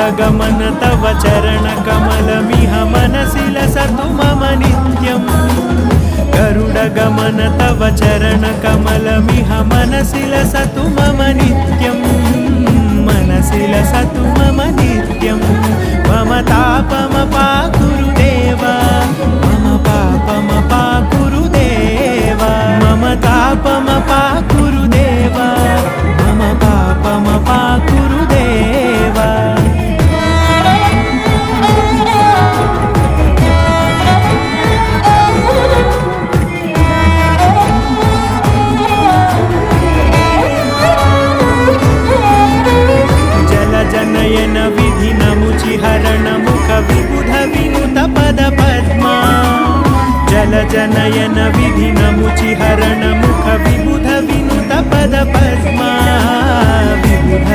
गरुडगमन तव चरणकमलमिह मनसि लसतु मम नित्यम् गरुडगमन तव चरणकमलमिह मनसि लसतु मम नित्यम् मनसि लसतु मम नित्यम् मम तापमपाकुरुदेव मम पापमपाकुरुदेव मम तापमपाकुरुदेव मम पापमपाकुरुदेव जनयन विधिनमुचिहरण मुख विबुध विनुत पद पद्मा जल जनयन विधिनमुचिहरण मुख विबुध विनुत पद पद्मा विबुध